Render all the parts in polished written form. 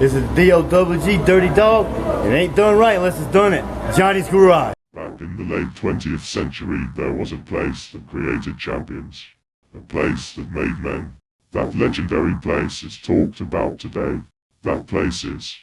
This is D-O-double-G, Dirty Dog. It ain't done right unless it's done it. Johnny's Garage. Back in the late 20th century, there was a place that created champions. A place that made men. That legendary place is talked about today. That place is...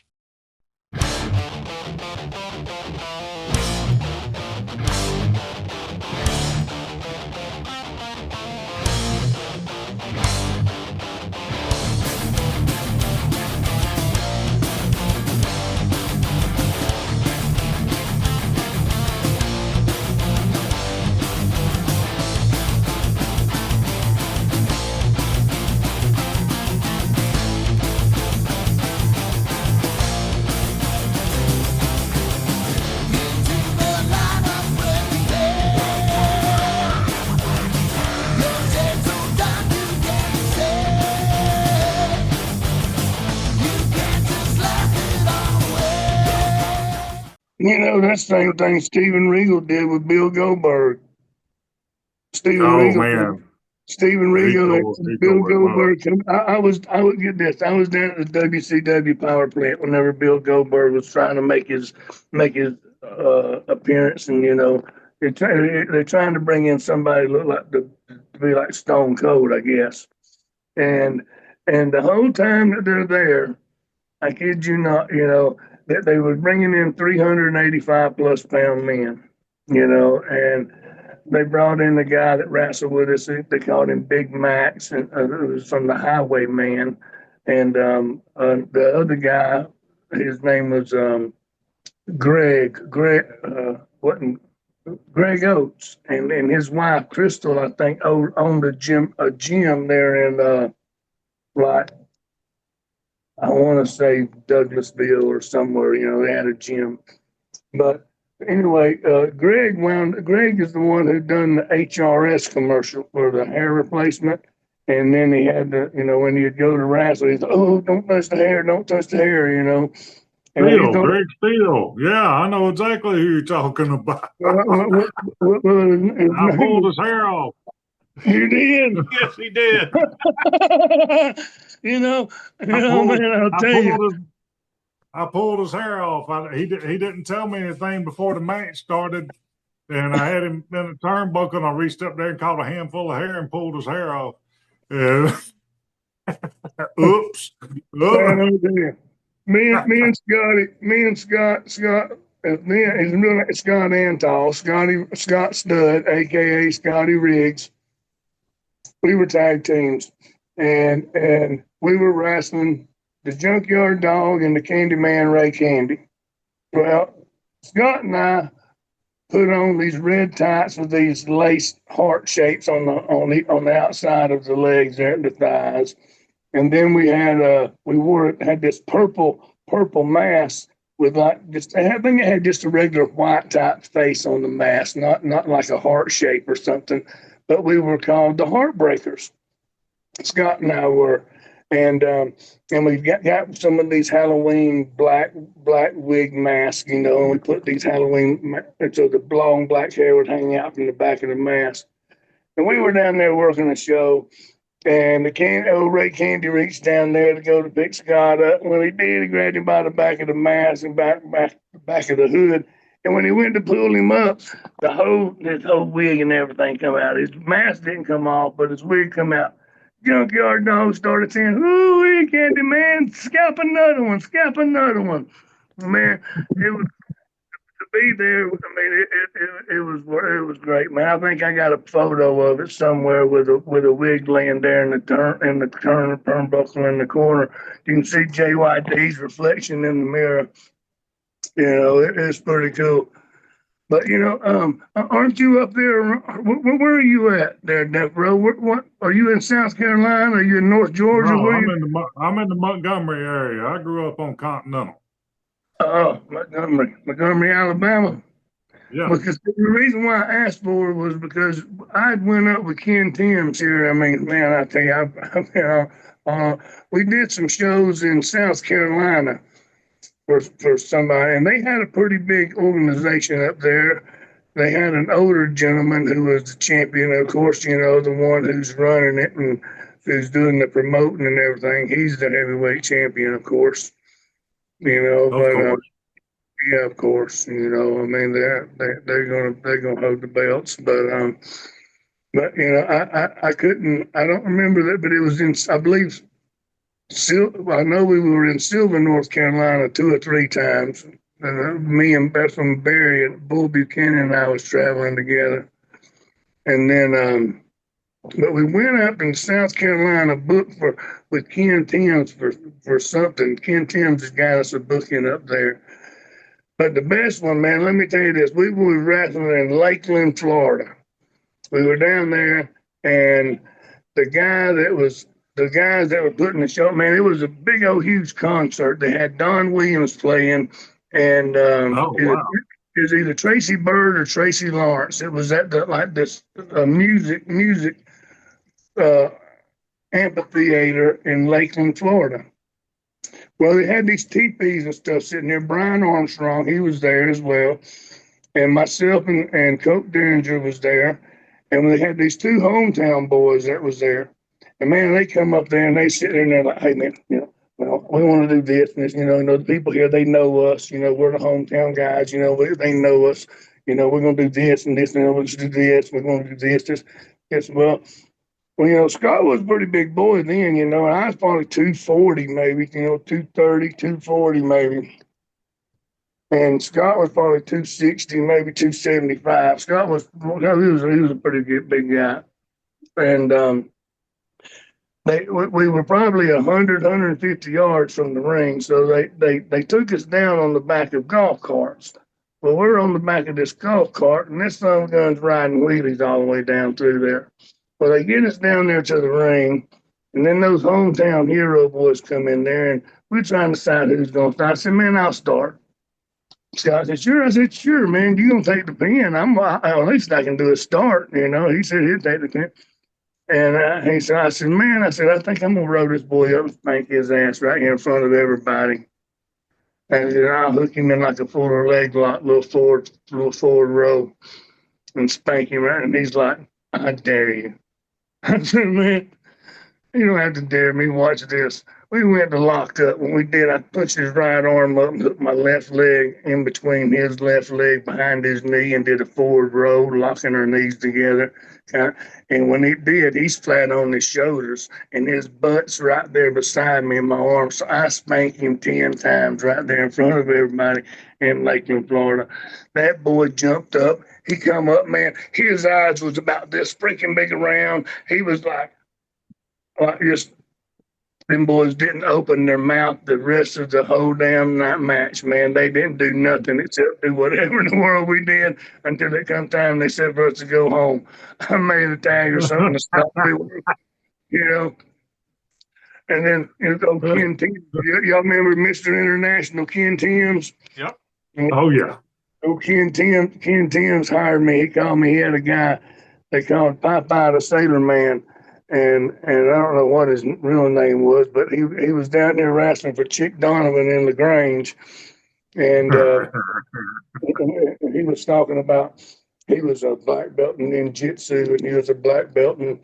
You know, that same thing Steven Regal did with Bill Goldberg. Steven Regal, Bill Goldberg. I would get this. I was down at the WCW power plant whenever Bill Goldberg was trying to make his appearance, and you know, they're trying to bring in somebody who look like to be like Stone Cold, I guess. And the whole time that they're there, I kid you not, you know, that they were bringing in 385 plus pound men, you know, and they brought in the guy that wrestled with us. They called him Big Max, and it was from the Highwayman. And the other guy, his name was Greg Oates, and his wife Crystal, I think, owned a gym there in like, I want to say Douglasville or somewhere, you know, they had a gym. But anyway, Greg is the one who done the HRS commercial for the hair replacement. And then he had to, you know, when you'd go to wrestle, he'd say, "Oh, don't touch the hair, you know." Greg Steele. Yeah, I know exactly who you're talking about. I pulled his hair off. You did? Yes, he did. Man, I'll tell you. I pulled his hair off. He didn't tell me anything before the match started, and I had him in a turnbuckle, and I reached up there and caught a handful of hair and pulled his hair off. And oops. Me and Scott, he's really like Scott Antal, Scott Stud, aka Scotty Riggs. We were tag teams, and we were wrestling the Junkyard Dog and the Candyman Ray Candy. Well, Scott and I put on these red tights with these lace heart shapes on the outside of the legs there at the thighs, and then we had this purple mask with like I think it had just a regular white type face on the mask, not like a heart shape or something. But we were called the Heartbreakers. Scott and I were, and we got some of these Halloween black wig masks, you know, and we put these Halloween, so the long black hair would hang out from the back of the mask. And we were down there working a show, and old Ray Candy reached down there to go to pick Scott up. When he did, he grabbed him by the back of the mask and back of the hood. And when he went to pull him up, his whole wig and everything come out. His mask didn't come off, but his wig come out. Junkyard Dog started saying, "Ooh, Candy Man, scalp another one." Man, it was to be there. I mean, it was great, man. I think I got a photo of it somewhere with a wig laying there in the turnbuckle in the corner. You can see JYD's reflection in the mirror. You know, it's pretty cool. But, you know, aren't you up there? Where are you at there, Death Row? What are you in South Carolina? Are you in North Georgia? No, I'm in the Montgomery area. I grew up on Continental. Oh, Montgomery, Alabama. Yeah. Because the reason why I asked for it was because I went up with Ken Timms here. I mean, man, I tell you, we did some shows in South Carolina for somebody, and they had a pretty big organization up there. They had an older gentleman who was the champion, of course, you know, the one who's running it and who's doing the promoting and everything. He's the heavyweight champion, of course. Of But course. yeah, of course, I mean they're gonna hold the belts, but I couldn't, I don't remember that, but it was in, I believe, I know we were in Sylvan, North Carolina 2 or 3 times. And me and Beth from Barry and Bull Buchanan and I was traveling together. And then, but we went up in South Carolina, booked with Ken Timms for something. Ken Timms has got us a booking up there. But the best one, man, let me tell you this: we were wrestling in Lakeland, Florida. We were down there, and the guy that was the guys that were putting the show, man, it was a big old huge concert. They had Don Williams playing, and Oh, wow. it was either Tracy Bird or Tracy Lawrence. It was at this music uh, amphitheater in Lakeland, Florida. Well, they had these teepees and stuff sitting there. Brian Armstrong, he was there as well, and myself and Coke Derringer was there, and we had these 2 hometown boys that was there. And man, they come up there and they sit there and they're like, "Hey man, well, we want to do this and this. The people here, they know us. We're the hometown guys. They know us. We're gonna do this and this, and we'll do this. We're gonna do this. Yes, well, Scott was a pretty big boy then, and I was probably 240 maybe, 230, 240 maybe. And Scott was probably 260, maybe 275. Scott was, he was a pretty good big guy. And we were probably 150 yards from the ring. So they took us down on the back of golf carts. Well, we're on the back of this golf cart, and this son of a gun's riding wheelies all the way down through there. Well, they get us down there to the ring, and then those hometown hero boys come in there, and we're trying to decide who's going to start. I said, man, I'll start. Scott said, sure. I said, sure, man. You going to take the pin? At least I can do a start. He said he'd take the pin. And he said, I said, man, I think I'm going to roll this boy up and spank his ass right here in front of everybody. And then I'll hook him in like a forward leg lock, little forward row, and spank him right. And he's like, I dare you. I said, man, you don't have to dare me. Watch this. We went to lock up. When we did, I pushed his right arm up and hooked my left leg in between his left leg behind his knee and did a forward roll, locking our knees together. And when he did, he's flat on his shoulders and his butt's right there beside me in my arm. So I spanked him 10 times right there in front of everybody in Lakeland, Florida. That boy jumped up. He come up, man. His eyes was about this freaking big around. He was like just, them boys didn't open their mouth the rest of the whole damn night match, man. They didn't do nothing except do whatever in the world we did until it come time they said for us to go home. I made a tag or something to stop me, And then Ken Timms. Y'all remember Mr. International Ken Timms? Yep. Oh, yeah. Ken Timms hired me. He called me. He had a guy they called Popeye the Sailor Man. And I don't know what his real name was, but he was down there wrestling for Chick Donovan in LaGrange, and he was talking about he was a black belt in ninjutsu, and he was a black belt in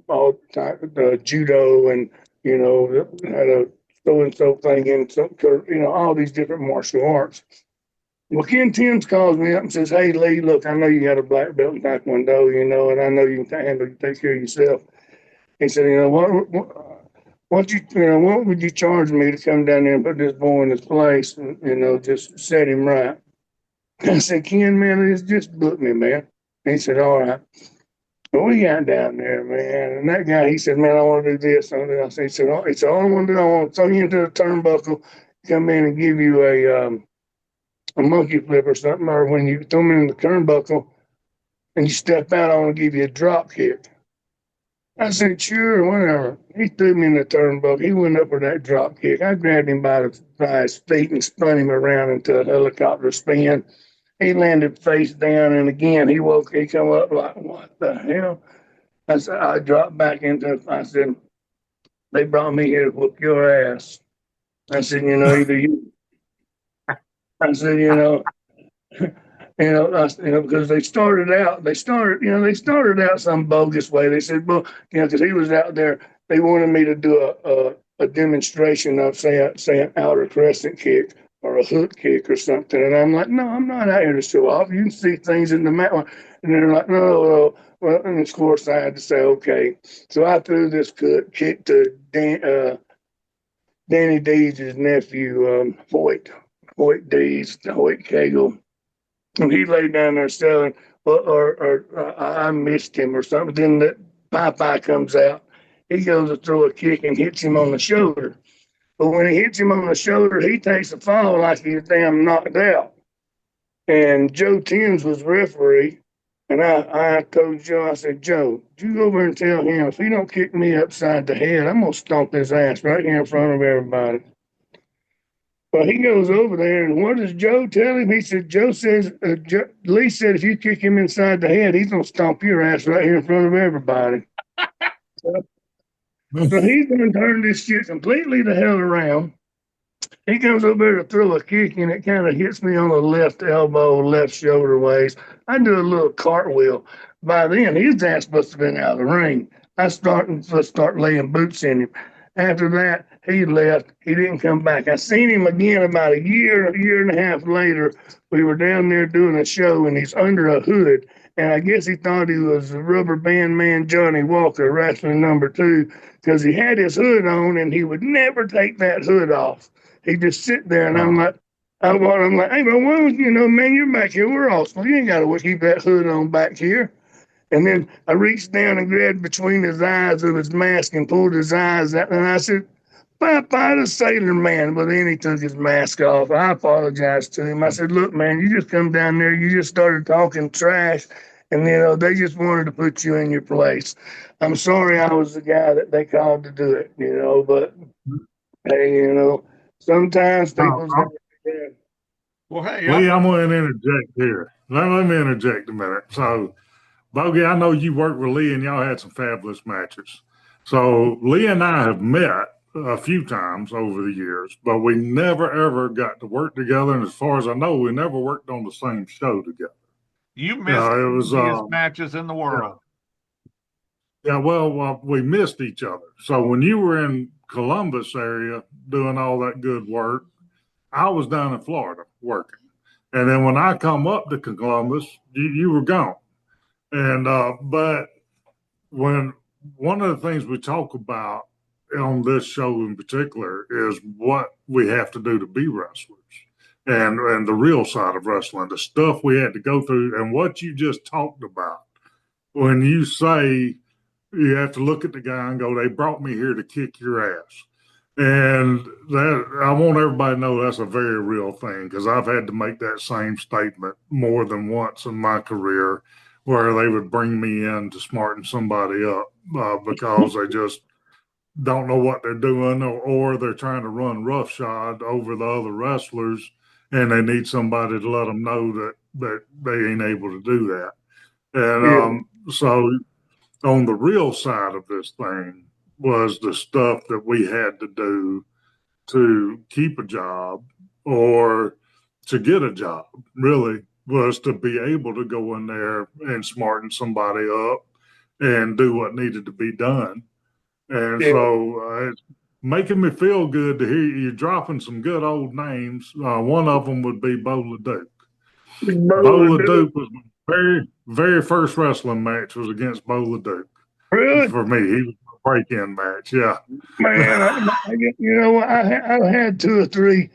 all type of judo, and had a so and so thing in some all these different martial arts. Well, Ken Timms calls me up and says, "Hey, Lee, look, I know you got a black belt in Taekwondo, and I know you can take care of yourself." He said, what would you charge me to come down there and put this boy in his place and, just set him right?" I said, "Ken, man, just book me, man." He said, "All right." Well, we got down there, man, and that guy, he said, "Man, I want to do this." I said, he said, "All I want to do, I want to throw you into the turnbuckle, come in and give you a monkey flip or something, or when you throw me in the turnbuckle and you step out, I want to give you a drop kick." I said, "Sure, whatever." He threw me in the turnbuckle. He went up for that drop kick. I grabbed him by his feet and spun him around into a helicopter spin. He landed face down, and again, he come up like, "What the hell?" I dropped back I said, "They brought me here to whoop your ass." I said, "Either you," I said, because they started out some bogus way. They said, well, because he was out there, they wanted me to do a demonstration of say an outer crescent kick or a hook kick or something. And I'm like, no, I'm not out here to show off. You can see things in the mat. And they're like, no, well, and of course I had to say, okay. So I threw this kick to Danny Dees' nephew, Hoyt Dees, Hoyt Cagle. And he laid down there selling, or I missed him or something. Then that Popeye comes out. He goes to throw a kick and hits him on the shoulder. But when he hits him on the shoulder, he takes a fall like he's damn knocked out. And Joe Timms was referee. And I told Joe, I said, Joe, you go over and tell him if he don't kick me upside the head, I'm going to stomp his ass right here in front of everybody. Well, he goes over there, and what does Joe tell him? He said, Lee said if you kick him inside the head, he's going to stomp your ass right here in front of everybody. So he's going to turn this shit completely the hell around. He comes over there to throw a kick, and it kind of hits me on the left elbow, left shoulder waist. I do a little cartwheel. By then, his ass must have been out of the ring. I start laying boots in him. After that, he left. He didn't come back. I seen him again about a year and a half later. We were down there doing a show, and he's under a hood. And I guess he thought he was the Rubber Band Man Johnny Walker, wrestling #2, because he had his hood on, and he would never take that hood off. He'd just sit there, and I'm like, hey, but well, man, you're back here. We're awesome. You ain't got to keep that hood on back here. And then I reached down and grabbed between his eyes of his mask and pulled his eyes out. And I said, Popeye the Sailor Man. But then he took his mask off. I apologized to him. I said, look, man, you just come down there. You just started talking trash. And, they just wanted to put you in your place. I'm sorry I was the guy that they called to do it, But, hey, sometimes people's got to be there. Well, hey, Lee, I'm going to interject here. Let me interject a minute. So, Bogey, I know you worked with Lee and y'all had some fabulous matches. So Lee and I have met a few times over the years, but we never ever got to work together. And as far as I know, we never worked on the same show together. You missed the easiest matches in the world. Yeah, well, we missed each other. So when you were in Columbus area doing all that good work, I was down in Florida working. And then when I come up to Columbus, you were gone. And but when one of the things we talk about on this show in particular is what we have to do to be wrestlers and the real side of wrestling, the stuff we had to go through, and what you just talked about. When you say you have to look at the guy and go, they brought me here to kick your ass. And that, I want everybody to know that's a very real thing, because I've had to make that same statement more than once in my career, where they would bring me in to smarten somebody up because they just don't know what they're doing, or they're trying to run roughshod over the other wrestlers, and they need somebody to let them know that they ain't able to do that. And so on the real side of this thing was the stuff that we had to do to keep a job or to get a job, really, was to be able to go in there and smarten somebody up and do what needed to be done. And so it's making me feel good to hear you dropping some good old names. One of them would be Bo LeDuc. Bo LeDuc was my very, very first wrestling match was against Bo LeDuc. Really? For me, he was my break-in match, yeah. Man, I had 2 or 3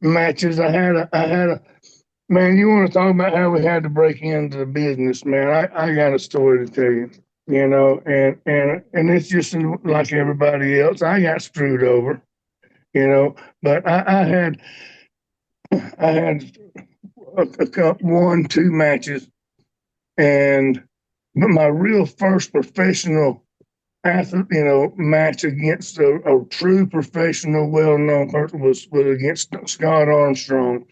matches. I had a man, you want to talk about how we had to break into the business, man. I got a story to tell you, and it's just like everybody else. I got screwed over, but I had a couple, 1, 2 matches, but my real first professional athlete, match against a true professional, well-known person was against Scott Armstrong.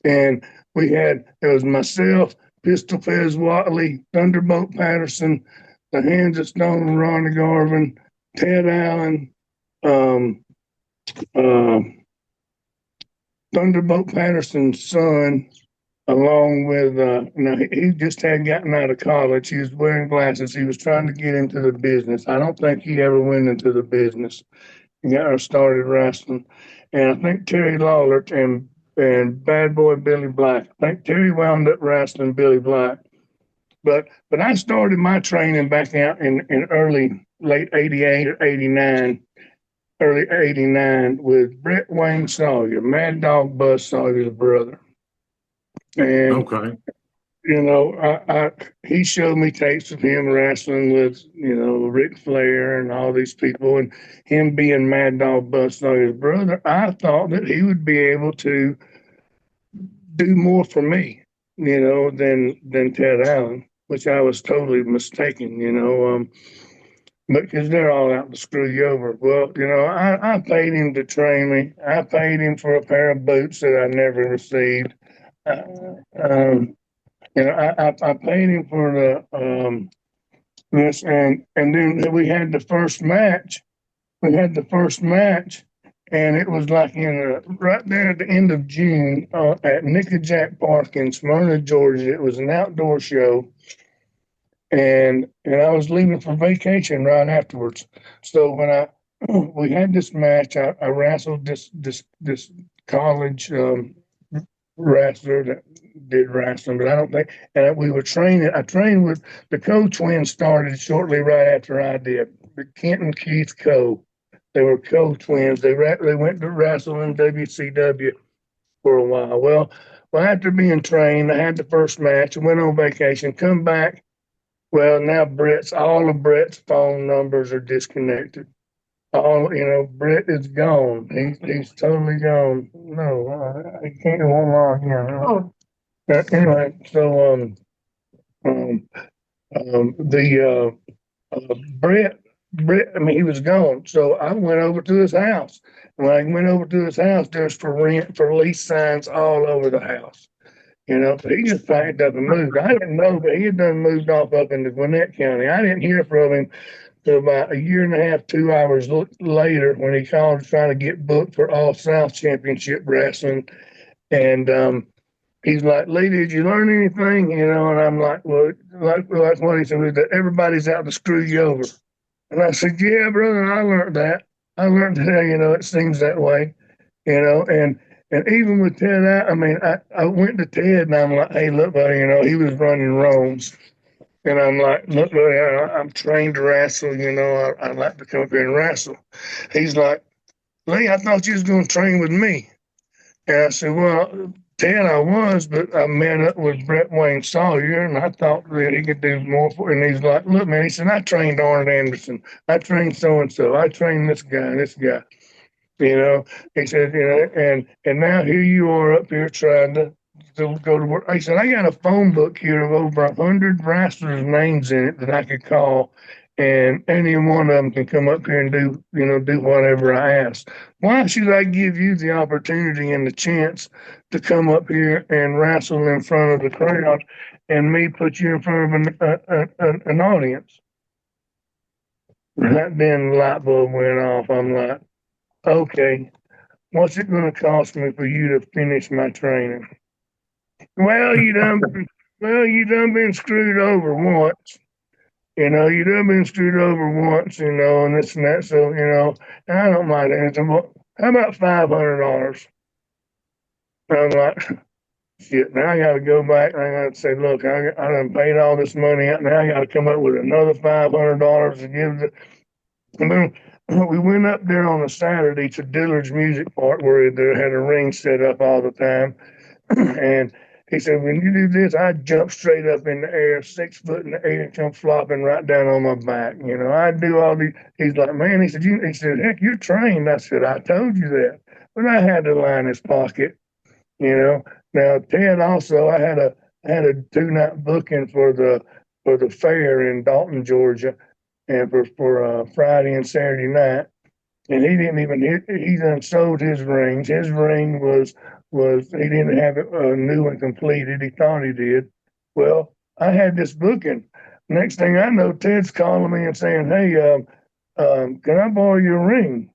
And it was myself, Pistol Fez Watley, Thunderbolt Patterson, the Hands of Stone and Ronnie Garvin, Ted Allen, Thunderbolt Patterson's son, along with, he just had gotten out of college. He was wearing glasses. He was trying to get into the business. I don't think he ever went into the business. got her started wrestling, and I think Terry Lawler and Bad Boy Billy Black. I think Terry wound up wrestling Billy Black, but I started my training back out in late '88 or '89, early '89 with Brett Wayne Sawyer, Mad Dog Buzz Sawyer's brother, and Okay. he showed me tapes of him wrestling with, Ric Flair and all these people, and him being Mad Dog Buzz Sawyer's brother. I thought that he would be able to do more for me, than Ted Allen, which I was totally mistaken, because they're all out to screw you over. Well, I paid him to train me. I paid him for a pair of boots that I never received. Uh, um, I paid him for this, and then we had the first match. We had the first match, and it was like right there at the end of June at Nickajack Park in Smyrna, Georgia. It was an outdoor show, and I was leaving for vacation right afterwards. So when we had this match, I wrestled this college wrestler that did wrestling, but I don't think. And we were training. I trained with the Coe twins. Started shortly right after I did. The Kent and Keith Coe. They were Coe twins. They went to wrestle in WCW for a while. Well, after being trained, I had the first match. I went on vacation. Come back. Well, now all of Brett's phone numbers are disconnected. Brett is gone. He's totally gone. No, I can't go online again. Oh. Anyway, so Brett, I mean, he was gone. So I went over to his house. When I went over to his house, there's for lease signs all over the house. So he just packed up and moved. I didn't know, but he had done moved off up into Gwinnett County. I didn't hear from him till about a year and a half, 2 hours later, when he called trying to get booked for All South Championship Wrestling. And he's like, "Lee, did you learn anything?" And I'm like, "Well, like what he said, that everybody's out to screw you over." And I said, "Yeah, brother, I learned that. I learned that, it seems that way, and even with Ted, I went to Ted and I'm like, "Hey, look, buddy, he was running Rome's." And I'm like, "Look, buddy, I'm trained to wrestle, I'd like to come up here and wrestle." He's like, "Lee, I thought you was going to train with me." And I said, "Well, Ted, I was, but I met up with Brett Wayne Sawyer, and I thought that he could do more for." And he's like, "Look, man," he said, "I trained Arnold Anderson. I trained so-and-so. I trained this guy and this guy." He said, and now here you are up here trying to go to work. He said, "I got a phone book here of over 100 wrestlers' names in it that I could call, and any one of them can come up here and do whatever I ask. Why should I give you the opportunity and the chance to come up here and wrestle in front of the crowd, and me put you in front of an audience?" Right then, the light bulb went off. I'm like, "Okay, what's it going to cost me for you to finish my training?" Well, you done been screwed over once. You done been screwed over once, and this and that. So, and I don't mind anything. Well, how about $500? I'm like, shit, now I got to go back and I got to say, "Look, I done paid all this money out. Now I got to come up with another $500 to give the." And then we went up there on a Saturday to Dillard's Music Park where they had a ring set up all the time. And he said, "When you do this, I jump straight up in the air, 6 foot in the air, and come flopping right down on my back. I do all these." He's like, "Man," he said, "Heck, you're trained." I said, "I told you that." But I had to line his pocket, Now, Ted also, I had a 2-night booking for the fair in Dalton, Georgia, and for Friday and Saturday night. And he didn't even, he done sold his rings. His ring was he didn't have it new and completed. He thought he did. Well, I had this booking. Next thing I know, Ted's calling me and saying, "Hey, can I borrow your ring?"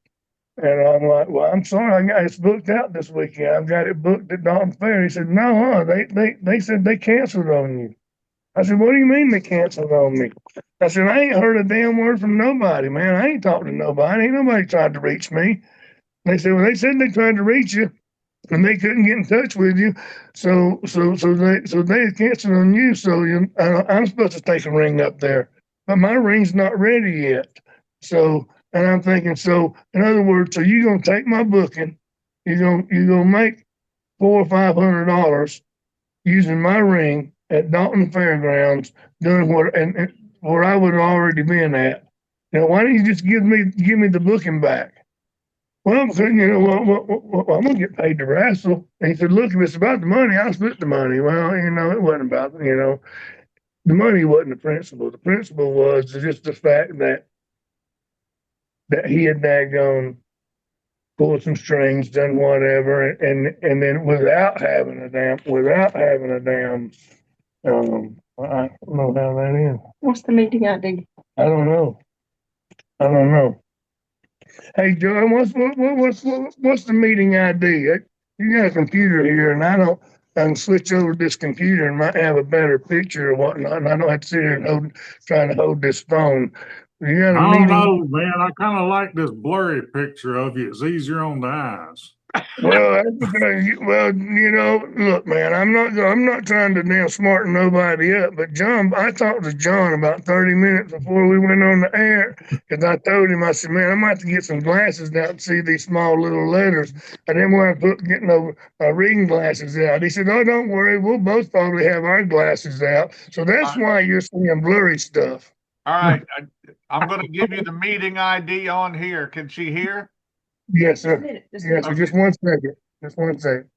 And I'm like, "Well, I'm sorry, it's booked out this weekend. I've got it booked at Dalton Fair." He said, "No, they said they canceled on you." I said, what do you mean they canceled on me? I said, I ain't heard a damn word from nobody, man. I ain't talking to nobody. Ain't nobody tried to reach me. They said, well, they said they tried to reach you and they couldn't get in touch with you. So they canceled on you. So I'm supposed to take a ring up there, but my ring's not ready yet. So, and I'm thinking, so in other words, so you gonna take my booking, you gonna make $400 or $500 using my ring at Dalton Fairgrounds, doing what and where I would have already been at. Why don't you just give me the booking back? Well, I'm saying, I'm gonna get paid to wrestle. And he said, look, if it's about the money, I'll split the money. Well, it wasn't about, the money wasn't the principle. The principle was just the fact that he had daggone pulled some strings, done whatever, and then without having a damn, I don't know how that is. What's the meeting ID? I don't know. Hey, John, what's the meeting ID? You got a computer here, and I can switch over to this computer and might have a better picture or whatnot, and I don't have to sit here and trying to hold this phone. You got a I meeting? don't know, man. I kind of like this blurry picture of you. It's easier on the eyes. Well, that's because look, man, I'm not trying to damn smarten nobody up, but John, I talked to John about 30 minutes before we went on the air, because I told him, I said, man, I might have to get some glasses out to see these small little letters. I didn't want to getting no reading glasses out. He said, oh, don't worry, we'll both probably have our glasses out. So that's why you're seeing blurry stuff. All right. I'm going to give you the meeting ID on here. Can she hear? Yes, sir. Yes, sir. Just 1 second. Just 1 second.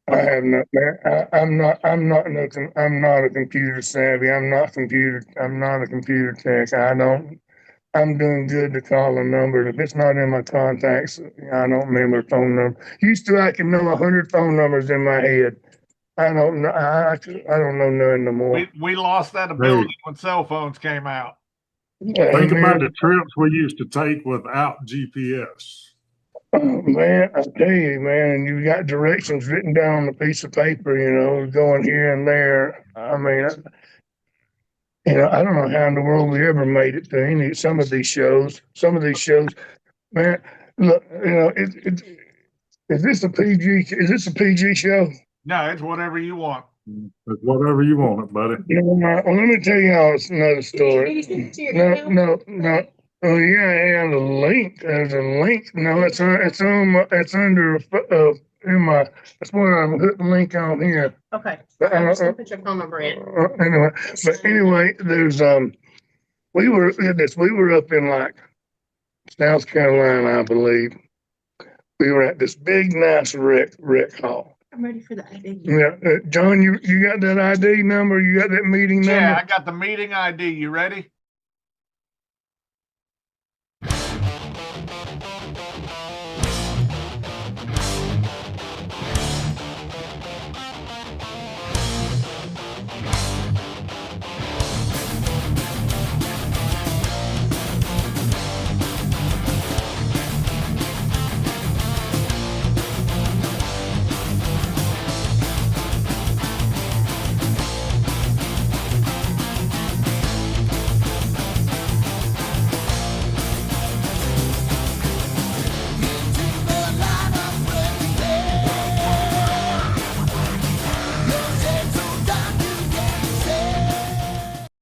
I have not, man. I'm not a computer savvy. I'm not a computer tech. I'm doing good to call a number. If it's not in my contacts, I don't remember a phone number. Used to, I can know 100 phone numbers in my head. I don't know. I don't know none no more. We lost that ability when cell phones came out. Think about the trips we used to take without GPS. Oh, man, I tell you, man, and you got directions written down on a piece of paper, going here and there. I mean, I don't know how in the world we ever made it to some of these shows. Man, look, is this a PG show? No, it's whatever you want. It's whatever you want it, buddy. Well, let me tell y'all another story. No. Oh yeah, the link. There's a link. No, it's under in my. That's what I'm putting the link on here. Okay. I'm just gonna put your phone number in. Anyway, there's we were up in like South Carolina, I believe. We were at this big nice rec hall. I'm ready for the ID. Yeah, John, you got that ID number? You got that meeting number? Yeah, I got the meeting ID. You ready?